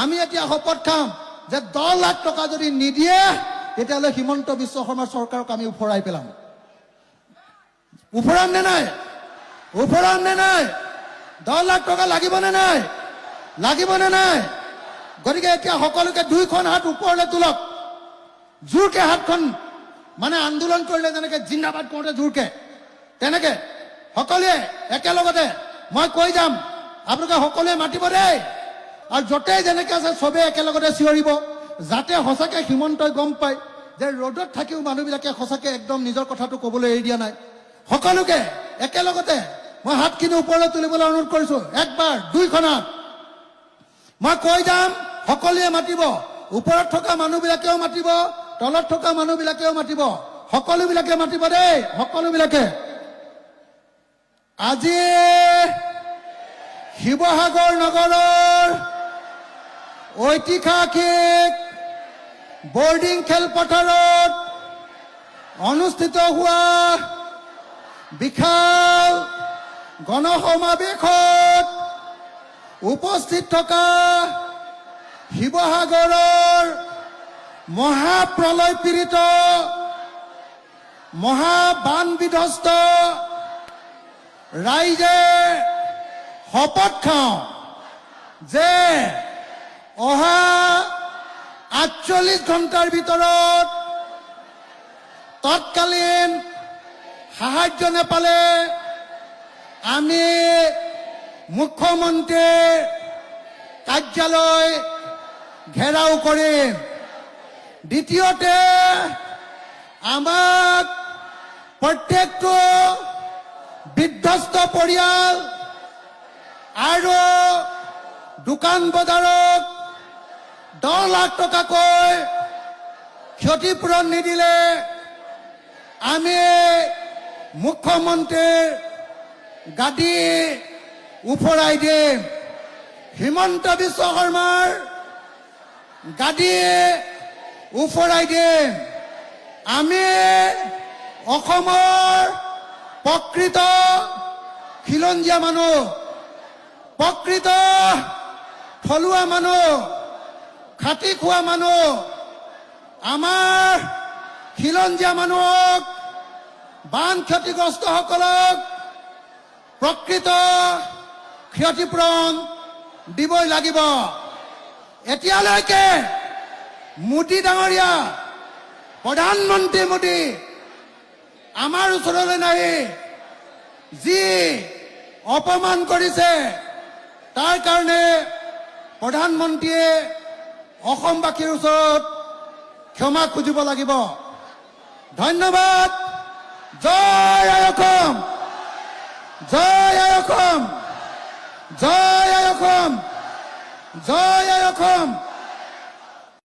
আমি এতিয়া শপত খাম যে 10 লাখ টকা যদি নিদিয়ে তেতিয়াহ'লে হিমন্ত বিশ্ব শৰ্মা চৰকাৰক আমি উফৰাই পেলাম। উফৰাম নে নাই? উফৰাম নে নাই? 10 লাখ টকা লাগিব নে নাই? লাগিব নে নাই? গতিকে এতিয়া সকলোকে দুইখন হাত ওপৰলৈ তোলক, জোৰকে হাতখন, মানে আন্দোলন কৰিলে যেনেকে জিন্দাবাদ কৰোঁতে জোৰকে, তেনেকে সকলোৱে একেলগতে মই কৈ যাম, আপোনালোকে সকলোৱে মাতিব দেই। আৰু য'তেই যেনেকে আছে চবেই একেলগতে চিঞৰিব, যাতে সঁচাকে হিমন্তই গম পায় যে ৰ'দত থাকিও মানুহবিলাকে সঁচাকে একদম নিজৰ কথাটো ক'বলৈ এৰি দিয়া নাই। সকলোকে একেলগতে মই হাতখিনি ওপৰলৈ তুলিবলৈ অনুৰোধ কৰিছো। একবাৰ দুইখন হাত মই কৈ যাম, সকলোৱে মাতিব, ওপৰত থকা মানুহবিলাকেও মাতিব, তলত থকা মানুহবিলাকেও মাতিব, সকলোবিলাকে মাতিব দেই, সকলোবিলাকে। আজি শিৱসাগৰ নগৰৰ ঐতিহাসিক বৰ্ডিং খেলপথাৰত অনুষ্ঠিত হোৱা বিশাল গণসমাৱেশত উপস্থিত থকা শিৱসাগৰৰ মহাপ্ৰলয় পীড়িত, মহাবান বিধ্বস্ত ৰাইজে শপত খাওঁ যে অহা 48 ঘণ্টাৰ ভিতৰত তৎকালীন সাহায্য নেপালে আমি মুখ্যমন্ত্ৰীৰ কাৰ্যালয় ঘেৰাও কৰিম। দ্বিতীয়তে আমাক প্ৰত্যেকটো বিধ্বস্ত পৰিয়াল আৰু দোকান বজাৰত 10 লাখ টকাকৈ ক্ষতিপূৰণ নিদিলে আমি মুখ্যমন্ত্ৰীৰ গাদী উফৰাই দিম। হিমন্ত বিশ্ব শৰ্মাৰ গাদী উফৰাই দিম। আমি অসমৰ প্ৰকৃত খিলঞ্জীয়া মানুহ, প্ৰকৃত থলুৱা মানুহ, খাটি খোৱা মানুহ, আমাৰ খিলঞ্জীয়া মানুহক, বান ক্ষতিগ্ৰস্তসকলক প্ৰকৃত ক্ষতিপূৰণ দিবই লাগিব। এতিয়ালৈকে মোদী ডাঙৰীয়া, প্ৰধানমন্ত্ৰী মোদী আমাৰ ওচৰলৈ নাহি যি অপমান কৰিছে তাৰ কাৰণে প্ৰধানমন্ত্ৰীয়ে অসমবাসীৰ ওচৰত ক্ষমা খুজিব লাগিব। ধন্যবাদ। জয় আই অসম, জয় আই অসম, জয় আই অসম, জয় আই অসম।